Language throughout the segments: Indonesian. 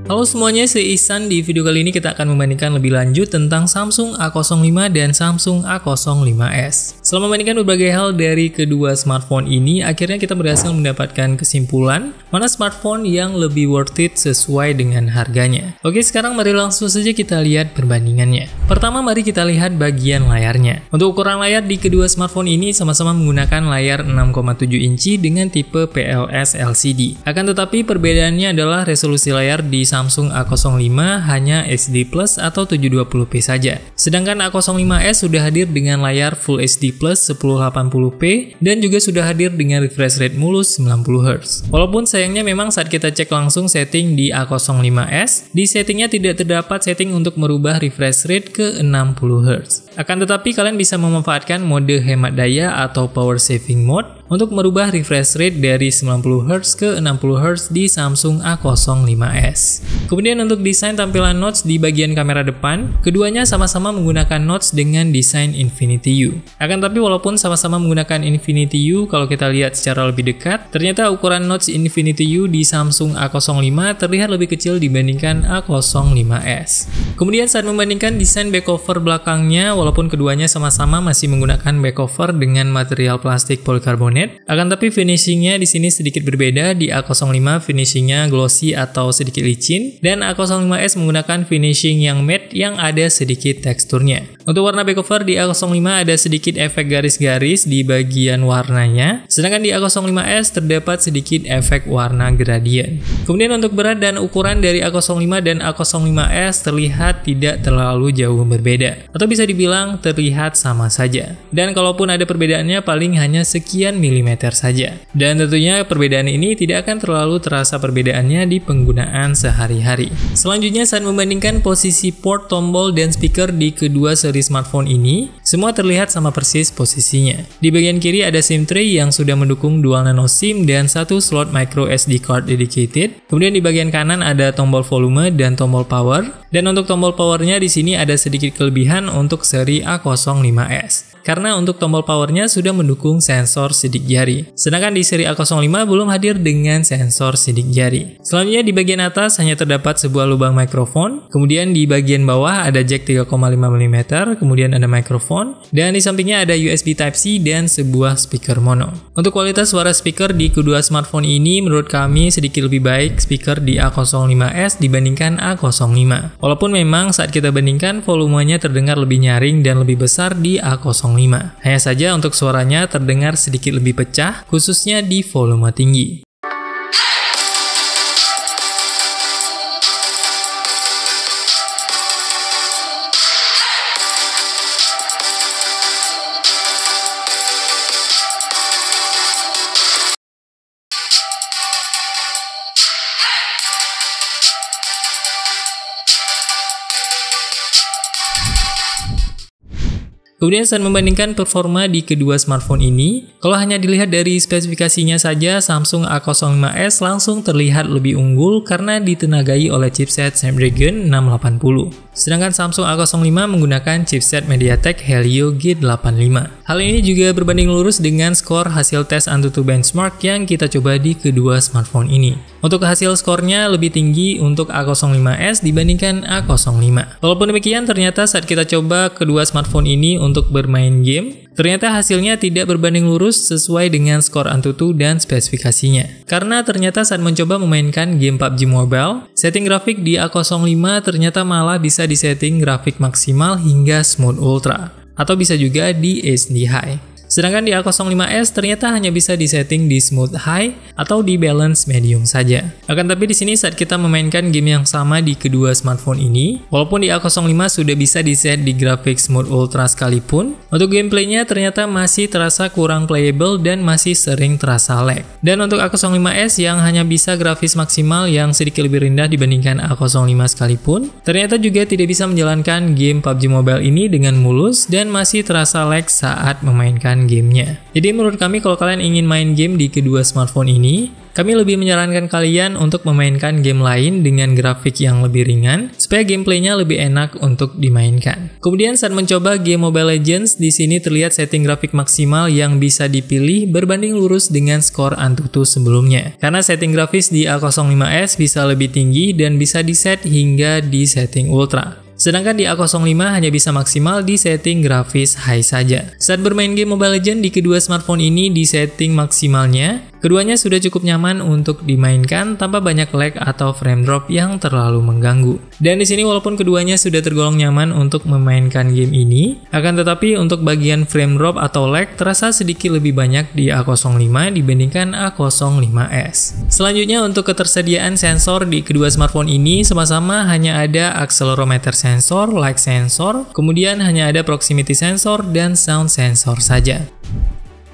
Halo semuanya, saya Ihsan. Di video kali ini kita akan membandingkan lebih lanjut tentang Samsung A05 dan Samsung A05s. Setelah membandingkan berbagai hal dari kedua smartphone ini, akhirnya kita berhasil mendapatkan kesimpulan mana smartphone yang lebih worth it sesuai dengan harganya. Oke, sekarang mari langsung saja kita lihat perbandingannya. Pertama, mari kita lihat bagian layarnya. Untuk ukuran layar di kedua smartphone ini sama-sama menggunakan layar 6,7 inci dengan tipe PLS LCD. Akan tetapi perbedaannya adalah resolusi layar di Samsung A05 hanya HD Plus atau 720p saja. Sedangkan A05s sudah hadir dengan layar Full HD Plus 1080p dan juga sudah hadir dengan refresh rate mulus 90Hz. Walaupun sayangnya memang saat kita cek langsung setting di A05s, di settingnya tidak terdapat setting untuk merubah refresh rate ke 60Hz. Akan tetapi kalian bisa memanfaatkan mode hemat daya atau power saving mode untuk merubah refresh rate dari 90Hz ke 60Hz di Samsung A05s. Kemudian untuk desain tampilan notch di bagian kamera depan, keduanya sama-sama menggunakan notch dengan desain Infinity U. Akan tapi walaupun sama-sama menggunakan Infinity U, kalau kita lihat secara lebih dekat, ternyata ukuran notch Infinity U di Samsung A05 terlihat lebih kecil dibandingkan A05s. Kemudian saat membandingkan desain back cover belakangnya, walaupun keduanya sama-sama masih menggunakan back cover dengan material plastik polikarbonat, akan tapi finishingnya di sini sedikit berbeda. Di A05 finishingnya glossy atau sedikit licin, dan A05s menggunakan finishing yang matte yang ada sedikit teksturnya. Untuk warna back cover di A05 ada sedikit efek garis-garis di bagian warnanya, sedangkan di A05s terdapat sedikit efek warna gradient. Kemudian untuk berat dan ukuran dari A05 dan A05s terlihat tidak terlalu jauh berbeda, atau bisa dibilang terlihat sama saja. Dan kalaupun ada perbedaannya paling hanya sekian milimeter saja. Dan tentunya perbedaan ini tidak akan terlalu terasa perbedaannya di penggunaan sehari-hari. Selanjutnya saat membandingkan posisi port, tombol, dan speaker di kedua seri smartphone ini, semua terlihat sama persis posisinya. Di bagian kiri ada SIM tray yang sudah mendukung dual nano SIM dan satu slot micro SD card dedicated. Kemudian di bagian kanan ada tombol volume dan tombol power. Dan untuk tombol powernya di sini ada sedikit kelebihan untuk seri A05s. Karena untuk tombol powernya sudah mendukung sensor sidik jari. Sedangkan di seri A05 belum hadir dengan sensor sidik jari. Selanjutnya di bagian atas hanya terdapat sebuah lubang mikrofon. Kemudian di bagian bawah ada jack 3,5 mm, kemudian ada mikrofon. Dan di sampingnya ada USB Type-C dan sebuah speaker mono. Untuk kualitas suara speaker di kedua smartphone ini menurut kami sedikit lebih baik speaker di A05s dibandingkan A05. Walaupun memang saat kita bandingkan volumenya terdengar lebih nyaring dan lebih besar di A05. Hanya saja untuk suaranya terdengar sedikit lebih pecah, khususnya di volume tinggi. Kemudian saat membandingkan performa di kedua smartphone ini, kalau hanya dilihat dari spesifikasinya saja, Samsung A05s langsung terlihat lebih unggul karena ditenagai oleh chipset Snapdragon 680. Sedangkan Samsung A05 menggunakan chipset MediaTek Helio G85. Hal ini juga berbanding lurus dengan skor hasil tes AnTuTu benchmark yang kita coba di kedua smartphone ini. Untuk hasil skornya lebih tinggi untuk A05s dibandingkan A05. Walaupun demikian, ternyata saat kita coba kedua smartphone ini untuk bermain game, ternyata hasilnya tidak berbanding lurus sesuai dengan skor AnTuTu dan spesifikasinya. Karena ternyata saat mencoba memainkan game PUBG Mobile, setting grafik di A05 ternyata malah bisa disetting grafik maksimal hingga Smooth Ultra, atau bisa juga di HD High. Sedangkan di A05s ternyata hanya bisa disetting di Smooth High atau di Balance Medium saja. Akan tapi di sini saat kita memainkan game yang sama di kedua smartphone ini, walaupun di A05 sudah bisa diset di grafik Smooth Ultra sekalipun, untuk gameplaynya ternyata masih terasa kurang playable dan masih sering terasa lag. Dan untuk A05s yang hanya bisa grafis maksimal yang sedikit lebih rendah dibandingkan A05 sekalipun, ternyata juga tidak bisa menjalankan game PUBG Mobile ini dengan mulus dan masih terasa lag saat memainkan memainkan gamenya. Jadi menurut kami kalau kalian ingin main game di kedua smartphone ini, kami lebih menyarankan kalian untuk memainkan game lain dengan grafik yang lebih ringan, supaya gameplaynya lebih enak untuk dimainkan. Kemudian saat mencoba game Mobile Legends, di sini terlihat setting grafik maksimal yang bisa dipilih berbanding lurus dengan skor Antutu sebelumnya. Karena setting grafis di A05s bisa lebih tinggi dan bisa diset hingga di setting ultra. Sedangkan di A05 hanya bisa maksimal di setting grafis high saja. Saat bermain game Mobile Legends di kedua smartphone ini di setting maksimalnya, keduanya sudah cukup nyaman untuk dimainkan tanpa banyak lag atau frame drop yang terlalu mengganggu. Dan di sini walaupun keduanya sudah tergolong nyaman untuk memainkan game ini, akan tetapi untuk bagian frame drop atau lag terasa sedikit lebih banyak di A05 dibandingkan A05s. Selanjutnya untuk ketersediaan sensor di kedua smartphone ini sama-sama hanya ada accelerometer sensor, light sensor, kemudian hanya ada proximity sensor dan sound sensor saja.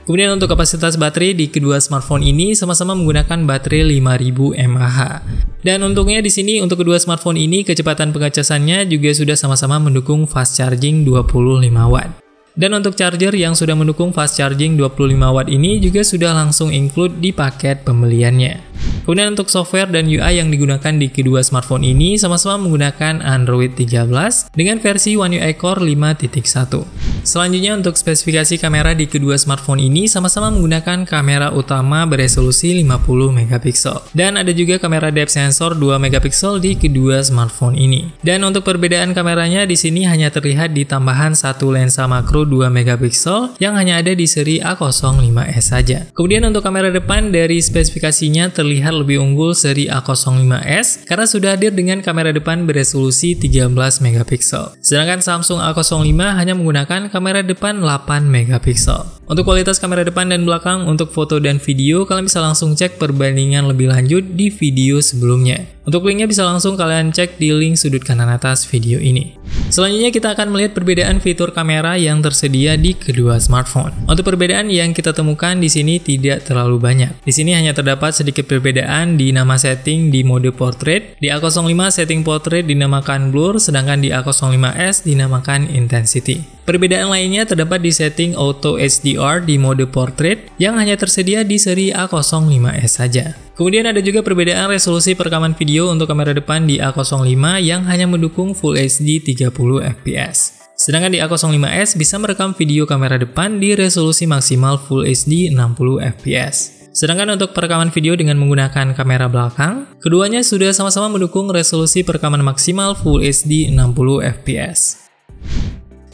Kemudian untuk kapasitas baterai di kedua smartphone ini sama-sama menggunakan baterai 5000 mAh. Dan untungnya di sini untuk kedua smartphone ini kecepatan pengecasannya juga sudah sama-sama mendukung fast charging 25 watt. Dan untuk charger yang sudah mendukung fast charging 25 watt ini juga sudah langsung include di paket pembeliannya. Kemudian untuk software dan UI yang digunakan di kedua smartphone ini sama-sama menggunakan Android 13 dengan versi One UI Core 5.1. Selanjutnya untuk spesifikasi kamera di kedua smartphone ini sama-sama menggunakan kamera utama beresolusi 50 megapiksel. Dan ada juga kamera depth sensor 2 megapiksel di kedua smartphone ini. Dan untuk perbedaan kameranya di sini hanya terlihat di tambahan satu lensa makro 2 megapiksel yang hanya ada di seri A05s saja. Kemudian untuk kamera depan dari spesifikasinya terlihat lebih unggul seri A05s karena sudah hadir dengan kamera depan beresolusi 13 megapiksel. Sedangkan Samsung A05 hanya menggunakan kamera depan 8 megapiksel. Untuk kualitas kamera depan dan belakang untuk foto dan video, kalian bisa langsung cek perbandingan lebih lanjut di video sebelumnya. Untuk linknya bisa langsung kalian cek di link sudut kanan atas video ini. Selanjutnya kita akan melihat perbedaan fitur kamera yang tersedia di kedua smartphone. Untuk perbedaan yang kita temukan di sini tidak terlalu banyak. Di sini hanya terdapat sedikit perbedaan di nama setting di mode portrait. Di A05 setting portrait dinamakan blur, sedangkan di A05s dinamakan intensity. Perbedaan lainnya terdapat di setting auto HDR di mode portrait yang hanya tersedia di seri A05s saja. Kemudian ada juga perbedaan resolusi perekaman video untuk kamera depan di A05 yang hanya mendukung Full HD 30 fps. Sedangkan di A05s bisa merekam video kamera depan di resolusi maksimal Full HD 60 fps. Sedangkan untuk perekaman video dengan menggunakan kamera belakang, keduanya sudah sama-sama mendukung resolusi perekaman maksimal Full HD 60 fps.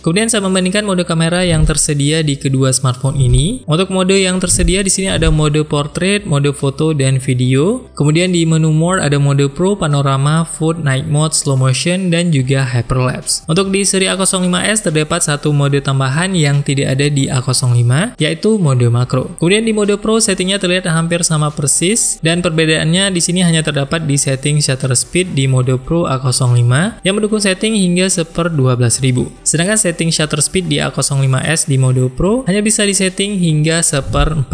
Kemudian saya membandingkan mode kamera yang tersedia di kedua smartphone ini. Untuk mode yang tersedia di sini ada mode portrait, mode foto dan video. Kemudian di menu more ada mode pro, panorama, food, night mode, slow motion dan juga hyperlapse. Untuk di seri A05s terdapat satu mode tambahan yang tidak ada di A05, yaitu mode makro. Kemudian di mode pro settingnya terlihat hampir sama persis dan perbedaannya di sini hanya terdapat di setting shutter speed di mode pro A05 yang mendukung setting hingga 1/12.000. Sedangkan setting shutter speed di A05s di mode Pro hanya bisa disetting hingga 1/4000.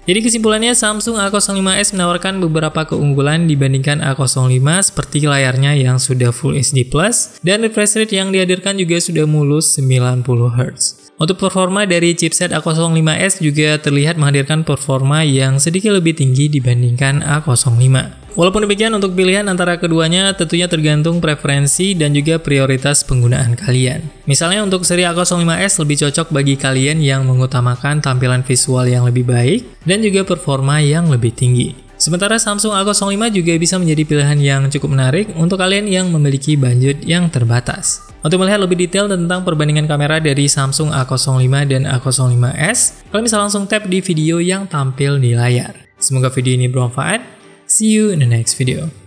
Jadi kesimpulannya Samsung A05s menawarkan beberapa keunggulan dibandingkan A05 seperti layarnya yang sudah Full HD Plus dan refresh rate yang dihadirkan juga sudah mulus 90 Hz. Untuk performa dari chipset A05s juga terlihat menghadirkan performa yang sedikit lebih tinggi dibandingkan A05. Walaupun demikian, untuk pilihan antara keduanya tentunya tergantung preferensi dan juga prioritas penggunaan kalian. Misalnya untuk seri A05s lebih cocok bagi kalian yang mengutamakan tampilan visual yang lebih baik dan juga performa yang lebih tinggi. Sementara Samsung A05 juga bisa menjadi pilihan yang cukup menarik untuk kalian yang memiliki budget yang terbatas. Untuk melihat lebih detail tentang perbandingan kamera dari Samsung A05 dan A05s, kalian bisa langsung tap di video yang tampil di layar. Semoga video ini bermanfaat. See you in the next video.